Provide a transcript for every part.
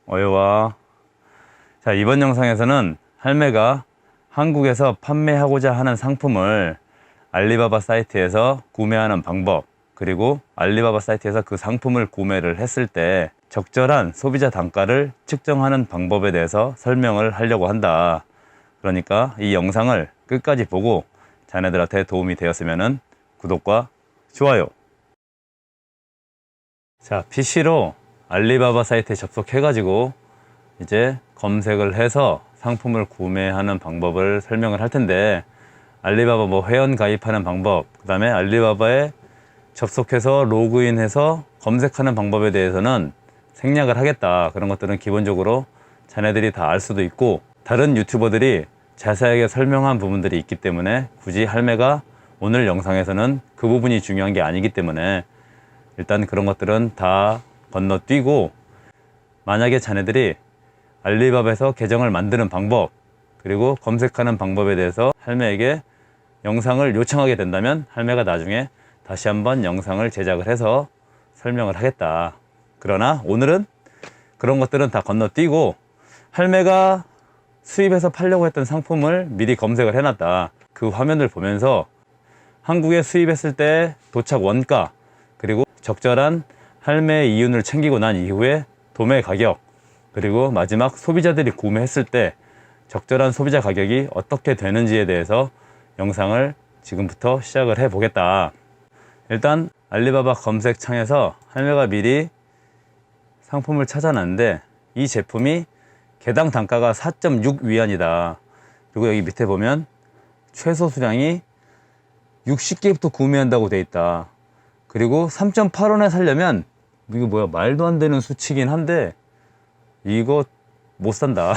어여와. 자, 이번 영상에서는 할매가 한국에서 판매하고자 하는 상품을 알리바바 사이트에서 구매하는 방법, 그리고 알리바바 사이트에서 그 상품을 구매를 했을 때 적절한 소비자 단가를 측정하는 방법에 대해서 설명을 하려고 한다. 그러니까 이 영상을 끝까지 보고 자네들한테 도움이 되었으면 구독과 좋아요. 자, PC로 알리바바 사이트에 접속해가지고 이제 검색을 해서 상품을 구매하는 방법을 설명을 할 텐데, 알리바바 뭐 회원 가입하는 방법, 그 다음에 알리바바에 접속해서 로그인해서 검색하는 방법에 대해서는 생략을 하겠다. 그런 것들은 기본적으로 자네들이 다 알 수도 있고, 다른 유튜버들이 자세하게 설명한 부분들이 있기 때문에 굳이 할매가 오늘 영상에서는 그 부분이 중요한 게 아니기 때문에 일단 그런 것들은 다 건너뛰고, 만약에 자네들이 알리바바에서 계정을 만드는 방법, 그리고 검색하는 방법에 대해서 할매에게 영상을 요청하게 된다면 할매가 나중에 다시 한번 영상을 제작을 해서 설명을 하겠다. 그러나 오늘은 그런 것들은 다 건너뛰고, 할매가 수입해서 팔려고 했던 상품을 미리 검색을 해놨다. 그 화면을 보면서 한국에 수입했을 때 도착 원가, 그리고 적절한 할매의 이윤을 챙기고 난 이후에 도매 가격, 그리고 마지막 소비자들이 구매했을 때 적절한 소비자 가격이 어떻게 되는지에 대해서 영상을 지금부터 시작을 해 보겠다. 일단 알리바바 검색창에서 할매가 미리 상품을 찾아놨는데, 이 제품이 개당 단가가 4.6위안이다. 그리고 여기 밑에 보면 최소 수량이 60개부터 구매한다고 돼 있다. 그리고 3.8원에 살려면, 이거 뭐야, 말도 안 되는 수치긴 한데 이거 못 산다.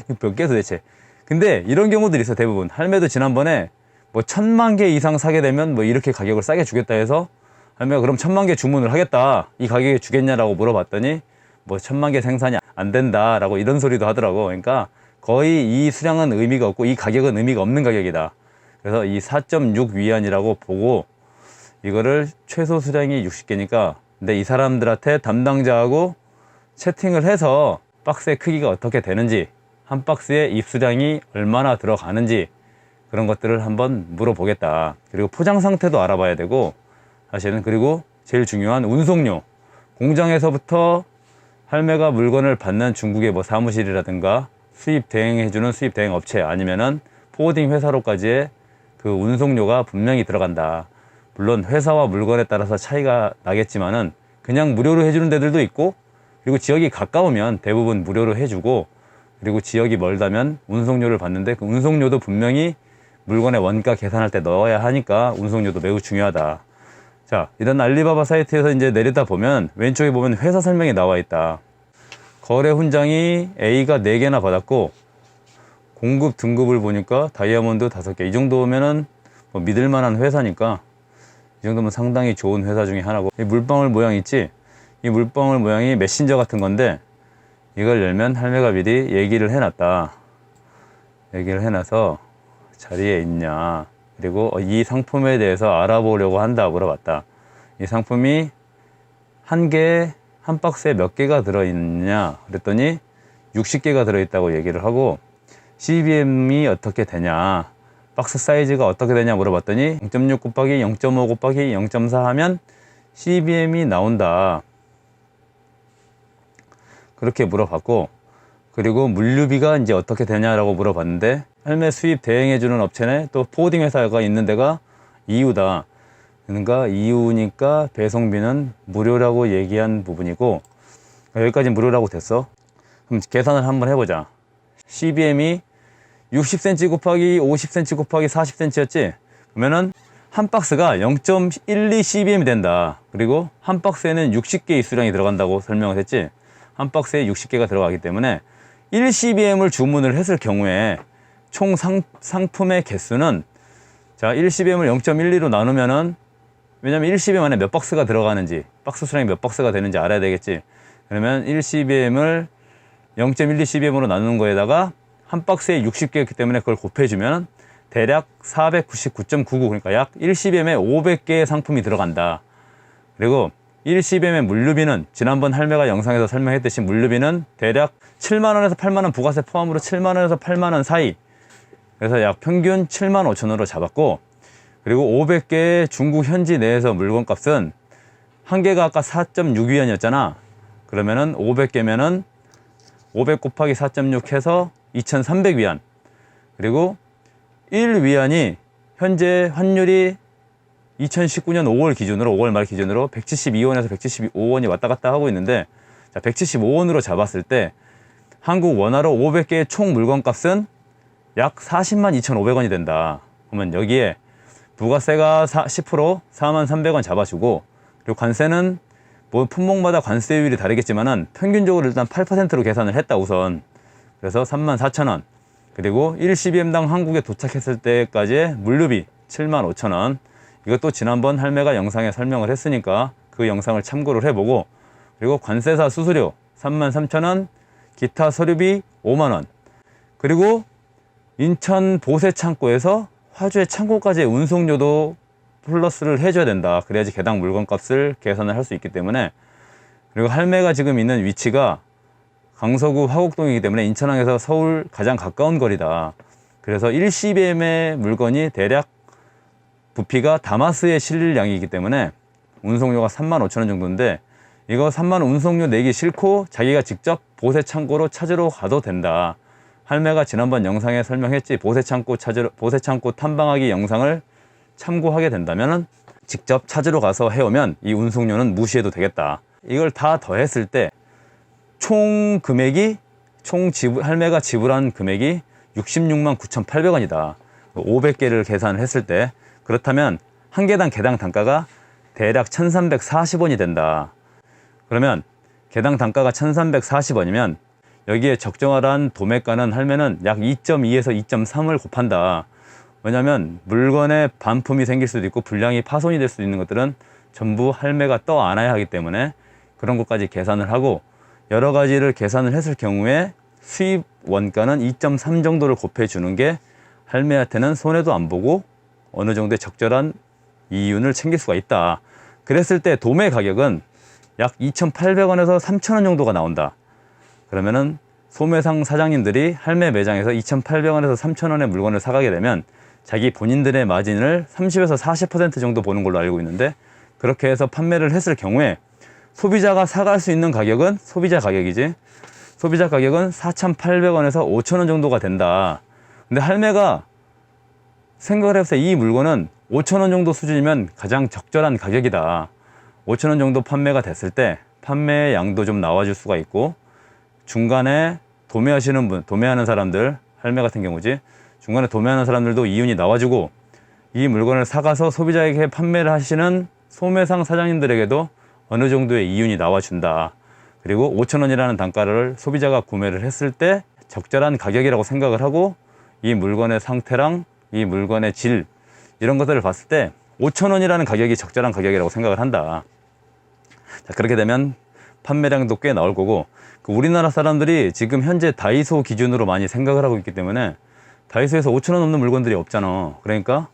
이거 몇 개 도대체. 근데 이런 경우들이 있어. 대부분 할매도 지난번에 뭐 1000만 개 이상 사게 되면 뭐 이렇게 가격을 싸게 주겠다 해서, 할매가 그럼 1000만 개 주문을 하겠다, 이 가격에 주겠냐라고 물어봤더니 뭐 1000만 개 생산이 안 된다 라고 이런 소리도 하더라고. 그러니까 거의 이 수량은 의미가 없고 이 가격은 의미가 없는 가격이다. 그래서 이 4.6위안이라고 보고, 이거를 최소 수량이 60개니까 근데 이 사람들한테 담당자하고 채팅을 해서 박스의 크기가 어떻게 되는지, 한 박스에 입수량이 얼마나 들어가는지 그런 것들을 한번 물어보겠다. 그리고 포장 상태도 알아봐야 되고, 사실은. 그리고 제일 중요한 운송료, 공장에서부터 할매가 물건을 받는 중국의 뭐 사무실이라든가 수입 대행해주는 수입 대행 업체, 아니면은 포워딩 회사로까지의 그 운송료가 분명히 들어간다. 물론 회사와 물건에 따라서 차이가 나겠지만은 그냥 무료로 해주는 데들도 있고, 그리고 지역이 가까우면 대부분 무료로 해주고, 그리고 지역이 멀다면 운송료를 받는데 그 운송료도 분명히 물건의 원가 계산할 때 넣어야 하니까 운송료도 매우 중요하다. 자, 이런 알리바바 사이트에서 이제 내리다 보면 왼쪽에 보면 회사 설명이 나와 있다. 거래 훈장이 A가 4개나 받았고, 공급 등급을 보니까 다이아몬드 5개. 이 정도면은 뭐 믿을만한 회사니까, 이 정도면 상당히 좋은 회사 중에 하나고, 이 물방울 모양 있지? 이 물방울 모양이 메신저 같은 건데, 이걸 열면 할매가 미리 얘기를 해놨다. 얘기를 해놔서 자리에 있냐, 그리고 이 상품에 대해서 알아보려고 한다 물어봤다. 이 상품이 한 개에, 한 박스에 몇 개가 들어있냐 그랬더니 60개가 들어있다고 얘기를 하고, CBM이 어떻게 되냐, 박스 사이즈가 어떻게 되냐 물어봤더니 0.6 곱하기 0.5 곱하기 0.4 하면 CBM이 나온다. 그렇게 물어봤고, 그리고 물류비가 이제 어떻게 되냐라고 물어봤는데, 할매 수입 대행해주는 업체네, 또 포워딩 회사가 있는 데가 이유다. 그러니까 이유니까 배송비는 무료라고 얘기한 부분이고, 여기까지 무료라고 됐어. 그럼 계산을 한번 해보자. CBM이 60cm 곱하기 50cm 곱하기 40cm였지? 그러면은 한 박스가 0.12cbm이 된다. 그리고 한 박스에는 60개의 수량이 들어간다고 설명을 했지? 한 박스에 60개가 들어가기 때문에 1cbm을 주문을 했을 경우에 총 상품의 개수는, 자, 1cbm을 0.12로 나누면은, 왜냐면 1cbm 안에 몇 박스가 들어가는지, 박스 수량이 몇 박스가 되는지 알아야 되겠지? 그러면 1cbm을 0.12cbm으로 나누는 거에다가 한 박스에 60개였기 때문에 그걸 곱해주면 대략 499.99, 그러니까 약 1cbm에 500개의 상품이 들어간다. 그리고 일시뱀의 물류비는 지난번 할매가 영상에서 설명했듯이 물류비는 대략 7만원에서 8만원 부가세 포함으로 7만원에서 8만원 사이, 그래서 약 평균 7만 5천원으로 잡았고, 그리고 500개의 중국 현지 내에서 물건값은 한 개가 아까 4.6위안이었잖아. 그러면은 500개면은 500 곱하기 4.6 해서 2,300위안. 그리고 1위안이 현재 환율이 2019년 5월 기준으로, 5월 말 기준으로 172원에서 175원이 왔다 갔다 하고 있는데, 자, 175원으로 잡았을 때 한국 원화로 500개의 총 물건값은 약 40만 2,500원이 된다. 그러면 여기에 부가세가 10% 43,300원 잡아주고, 그리고 관세는 뭐 품목마다 관세율이 다르겠지만은 평균적으로 일단 8%로 계산을 했다 우선. 그래서 34,000원. 그리고 1CBM당 한국에 도착했을 때까지의 물류비 75,000원. 이것도 지난번 할매가 영상에 설명을 했으니까 그 영상을 참고를 해보고, 그리고 관세사 수수료 33,000원, 기타 서류비 5만원, 그리고 인천 보세 창고에서 화주의 창고까지의 운송료도 플러스를 해줘야 된다. 그래야지 개당 물건값을 계산을 할 수 있기 때문에. 그리고 할매가 지금 있는 위치가 강서구 화곡동이기 때문에 인천항에서 서울 가장 가까운 거리다. 그래서 1CBM의 물건이 대략 부피가 다마스에 실릴 양이기 때문에 운송료가 35,000원 정도인데, 이거 3만 운송료 내기 싫고 자기가 직접 보세 창고로 찾으러 가도 된다. 할매가 지난번 영상에 설명했지. 보세 창고 탐방하기 영상을 참고하게 된다면 직접 찾으러 가서 해오면 이 운송료는 무시해도 되겠다. 이걸 다 더했을 때 총 금액이, 할매가 지불한 금액이 66만 9,800원이다. 500개를 계산을 했을 때. 그렇다면 한 개당 개당 단가가 대략 1,340원이 된다. 그러면 개당 단가가 1,340원이면 여기에 적정한 도매가는 할매는 약 2.2에서 2.3을 곱한다. 왜냐면 물건에 반품이 생길 수도 있고 불량이 파손이 될 수도 있는 것들은 전부 할매가 떠 안아야 하기 때문에 그런 것까지 계산을 하고, 여러 가지를 계산을 했을 경우에 수입 원가는 2.3 정도를 곱해 주는 게 할매한테는 손해도 안 보고 어느 정도의 적절한 이윤을 챙길 수가 있다. 그랬을 때 도매 가격은 약 2,800원에서 3,000원 정도가 나온다. 그러면은 소매상 사장님들이 할매 매장에서 2,800원에서 3,000원의 물건을 사가게 되면 자기 본인들의 마진을 30에서 40% 정도 보는 걸로 알고 있는데, 그렇게 해서 판매를 했을 경우에 소비자가 사갈 수 있는 가격은 소비자 가격이지. 소비자 가격은 4,800원에서 5,000원 정도가 된다. 근데 할매가 생각을 해보세요. 이 물건은 5,000원 정도 수준이면 가장 적절한 가격이다. 5,000원 정도 판매가 됐을 때 판매 양도 좀 나와줄 수가 있고, 중간에 도매하는 사람들, 할매 같은 경우지, 중간에 도매하는 사람들도 이윤이 나와주고, 이 물건을 사가서 소비자에게 판매를 하시는 소매상 사장님들에게도 어느 정도의 이윤이 나와준다. 그리고 5,000원이라는 단가를 소비자가 구매를 했을 때 적절한 가격이라고 생각을 하고, 이 물건의 상태랑 이 물건의 질, 이런 것들을 봤을 때 5,000원이라는 가격이 적절한 가격이라고 생각을 한다. 자, 그렇게 되면 판매량도 꽤 나올 거고, 우리나라 사람들이 지금 현재 다이소 기준으로 많이 생각을 하고 있기 때문에 다이소에서 5,000원 넘는 물건들이 없잖아. 그러니까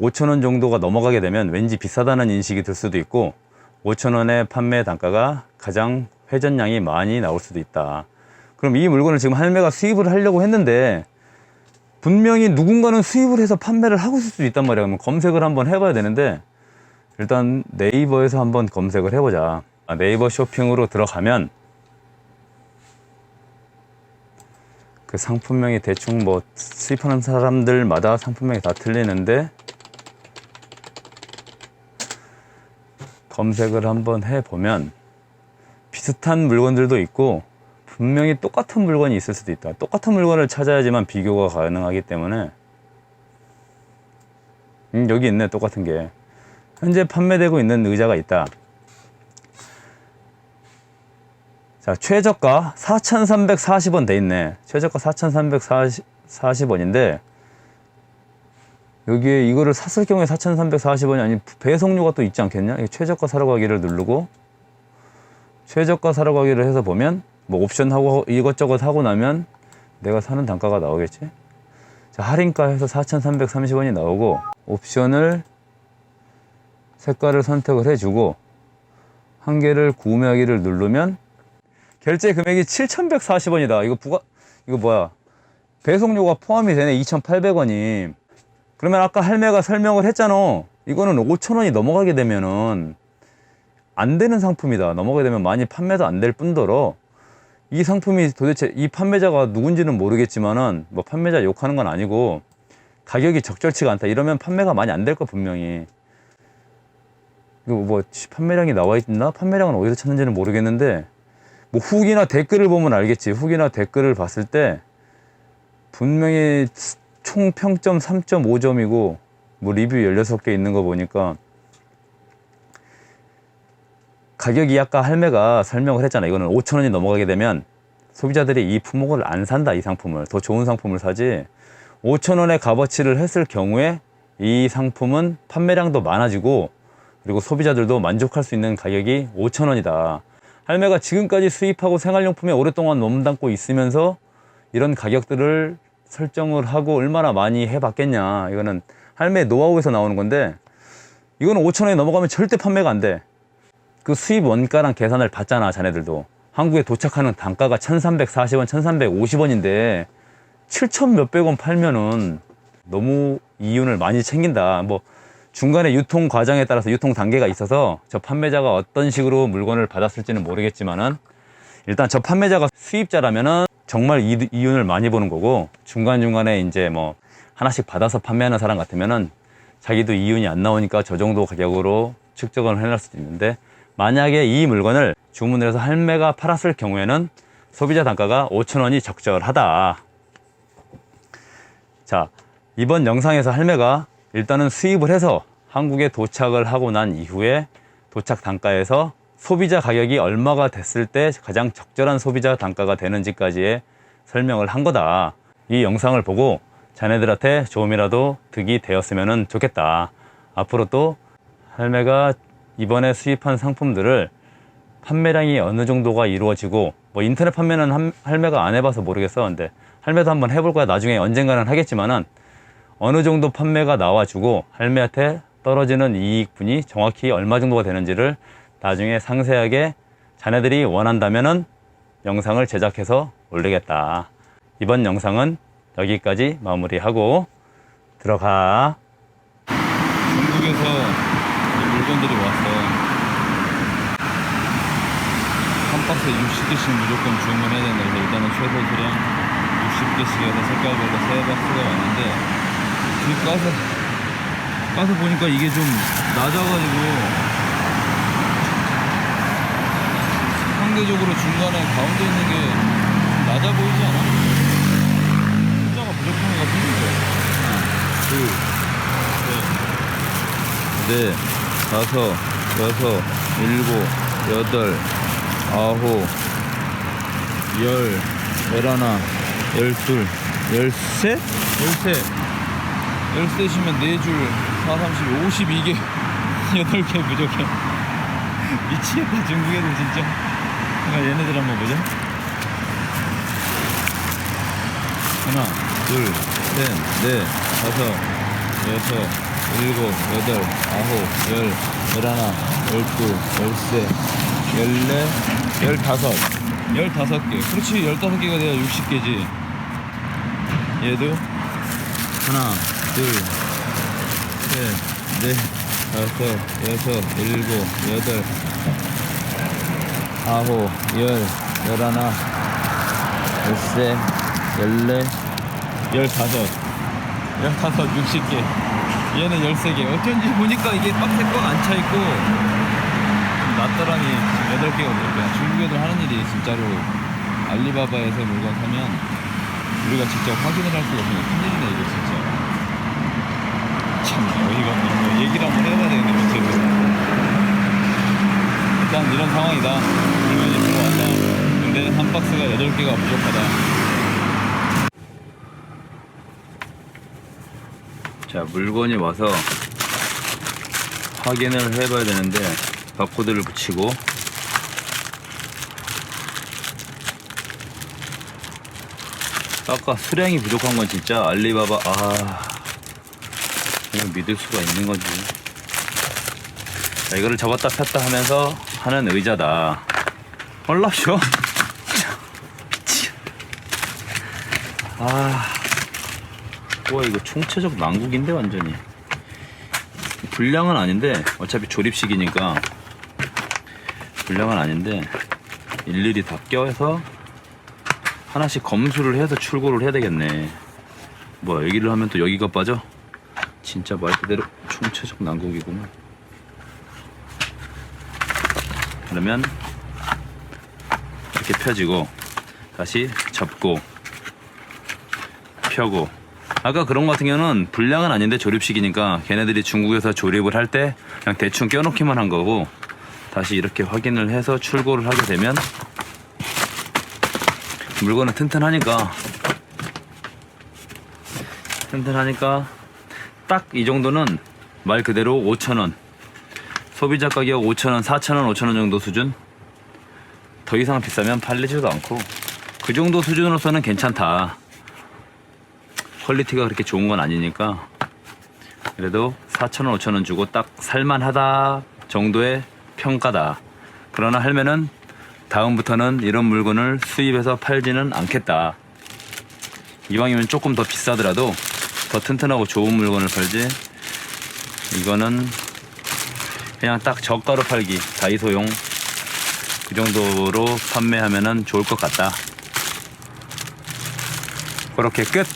5,000원 정도가 넘어가게 되면 왠지 비싸다는 인식이 들 수도 있고, 5,000원의 판매 단가가 가장 회전량이 많이 나올 수도 있다. 그럼 이 물건을 지금 할매가 수입을 하려고 했는데 분명히 누군가는 수입을 해서 판매를 하고 있을 수도 있단 말이야. 그러면 검색을 한번 해봐야 되는데, 일단 네이버에서 한번 검색을 해보자. 네이버 쇼핑으로 들어가면 그 상품명이 대충 뭐 수입하는 사람들마다 상품명이 다 틀리는데, 검색을 한번 해보면 비슷한 물건들도 있고 분명히 똑같은 물건이 있을 수도 있다. 똑같은 물건을 찾아야지만 비교가 가능하기 때문에, 여기 있네. 똑같은 게 현재 판매되고 있는 의자가 있다. 자, 최저가 4,340원 돼 있네. 최저가 4,340원인데 여기에 이거를 샀을 경우에 4,340원이 아니 배송료가 또 있지 않겠냐? 최저가 사러 가기를 누르고 최저가 사러 가기를 해서 보면 뭐 옵션하고 이것저것 하고 나면 내가 사는 단가가 나오겠지. 자, 할인가 해서 4,330원이 나오고, 옵션을 색깔을 선택을 해주고 한 개를 구매하기를 누르면 결제 금액이 7,140원이다. 이거 뭐야? 배송료가 포함이 되네. 2,800원이. 그러면 아까 할매가 설명을 했잖아. 이거는 5,000원이 넘어가게 되면은 안 되는 상품이다. 넘어가게 되면 많이 판매도 안 될 뿐더러 이 상품이 도대체 이 판매자가 누군지는 모르겠지만은 뭐 판매자 욕하는 건 아니고 가격이 적절치가 않다. 이러면 판매가 많이 안 될 거 분명히. 이거 뭐 판매량이 나와 있나? 판매량은 어디서 찾는지는 모르겠는데 뭐 후기나 댓글을 보면 알겠지. 후기나 댓글을 봤을 때 분명히 총 평점 3.5점이고 뭐 리뷰 16개 있는 거 보니까 가격이 아까 할매가 설명을 했잖아. 이거는 5,000원이 넘어가게 되면 소비자들이 이 품목을 안 산다. 이 상품을 더 좋은 상품을 사지. 5,000원의 값어치를 했을 경우에 이 상품은 판매량도 많아지고 그리고 소비자들도 만족할 수 있는 가격이 5,000원이다. 할매가 지금까지 수입하고 생활용품에 오랫동안 몸담고 있으면서 이런 가격들을 설정을 하고 얼마나 많이 해봤겠냐. 이거는 할매 노하우에서 나오는 건데 이거는 5,000원이 넘어가면 절대 판매가 안 돼. 그 수입 원가랑 계산을 받잖아. 자네들도 한국에 도착하는 단가가 1,340원 1,350원인데 7,000 몇백 원 팔면은 너무 이윤을 많이 챙긴다. 뭐 중간에 유통 과정에 따라서 유통 단계가 있어서 저 판매자가 어떤 식으로 물건을 받았을지는 모르겠지만은 일단 저 판매자가 수입자라면은 정말 이윤을 많이 보는 거고, 중간중간에 이제 뭐 하나씩 받아서 판매하는 사람 같으면은 자기도 이윤이 안 나오니까 저 정도 가격으로 측정을 해낼 수도 있는데, 만약에 이 물건을 주문을 해서 할매가 팔았을 경우에는 소비자 단가가 5,000원이 적절하다. 자, 이번 영상에서 할매가 일단은 수입을 해서 한국에 도착을 하고 난 이후에 도착 단가에서 소비자 가격이 얼마가 됐을 때 가장 적절한 소비자 단가가 되는지까지의 설명을 한 거다. 이 영상을 보고 자네들한테 조금이라도 득이 되었으면 좋겠다. 앞으로 또 할매가 이번에 수입한 상품들을 판매량이 어느 정도가 이루어지고, 뭐 인터넷 판매는 할매가 안 해봐서 모르겠어. 근데 할매도 한번 해볼 거야. 나중에 언젠가는 하겠지만은 어느 정도 판매가 나와주고 할매한테 떨어지는 이익분이 정확히 얼마 정도가 되는지를 나중에 상세하게 자네들이 원한다면은 영상을 제작해서 올리겠다. 이번 영상은 여기까지 마무리하고 들어가. 중국에서 물건들이 왔어. 한 박스에 60개씩 무조건 주문해야 된다. 그래서 일단은 최소 수량 60개씩 해서 색깔별로 3박스가 왔는데, 까서 보니까 이게 좀 낮아가지고 상대적으로 중간에 가운데 있는 게 좀 낮아 보이지 않아? 숫자가 부족한 것 같은데. 하나, 둘, 셋, 넷, 다섯, 여섯, 일곱, 여덟, 아홉, 열, 열하나, 열둘, 열셋? 열셋. 13시면 4줄, 4, 30, 52개, 8개 부족해. 미치겠다, 중국 애들 진짜. 그러니까 얘네들 한번 보자. 하나, 둘, 셋, 넷, 다섯, 여섯, 일곱, 여덟, 아홉, 열, 열하나, 열둘, 열셋, 열넷, 15개. 그렇지, 15개가 돼야 60개지. 얘도 하나, 둘, 셋, 넷, 다섯, 여섯, 일곱, 여덟, 아홉, 열, 열하나, 열셋, 열넷, 60개. 얘는 13개. 어쩐지 보니까 이게 박스에 꽉 안 차있고 낫더라니. 8개가 그렇게. 중국 애들 하는 일이 진짜로 알리바바에서 물건 사면 우리가 직접 확인을 할 수가 없으면 큰일이네 이거 진짜. 참 어이가 없네. 뭐 얘기를 한번 해봐야 되겠네. 밑에서 일단 이런 상황이다. 물건이 들어왔다. 근데 한 박스가 8개가 부족하다. 자, 물건이 와서 확인을 해봐야 되는데 바코드를 붙이고, 아까 수량이 부족한 건 진짜 알리바바, 이걸 믿을 수가 있는 건지. 자, 이거를 접었다 폈다 하면서 하는 의자다. 얼랍쇼? 아, 와, 이거 총체적 난국인데, 완전히. 불량은 아닌데, 어차피 조립식이니까, 불량은 아닌데, 일일이 다 껴서, 하나씩 검수를 해서 출고를 해야 되겠네. 뭐야, 여기를 하면 또 여기가 빠져? 진짜 말 그대로 총체적 난국이구만. 그러면 이렇게 펴지고 다시 접고 펴고. 아까 그런 거 같은 경우는 불량은 아닌데 조립식이니까 걔네들이 중국에서 조립을 할 때 그냥 대충 껴놓기만 한 거고, 다시 이렇게 확인을 해서 출고를 하게 되면 물건은 튼튼하니까 딱 이 정도는 말 그대로 5,000원, 소비자 가격 5,000원, 4,000원, 5,000원 정도 수준. 더 이상 비싸면 팔리지도 않고, 그 정도 수준으로서는 괜찮다. 퀄리티가 그렇게 좋은 건 아니니까. 그래도 4,000원, 5,000원 주고 딱 살만하다 정도의 평가다. 그러나 할매는 다음부터는 이런 물건을 수입해서 팔지는 않겠다. 이왕이면 조금 더 비싸더라도 더 튼튼하고 좋은 물건을 팔지, 이거는 그냥 딱 저가로 팔기, 다이소용 그 정도로 판매하면은 좋을 것 같다. 그렇게 끝.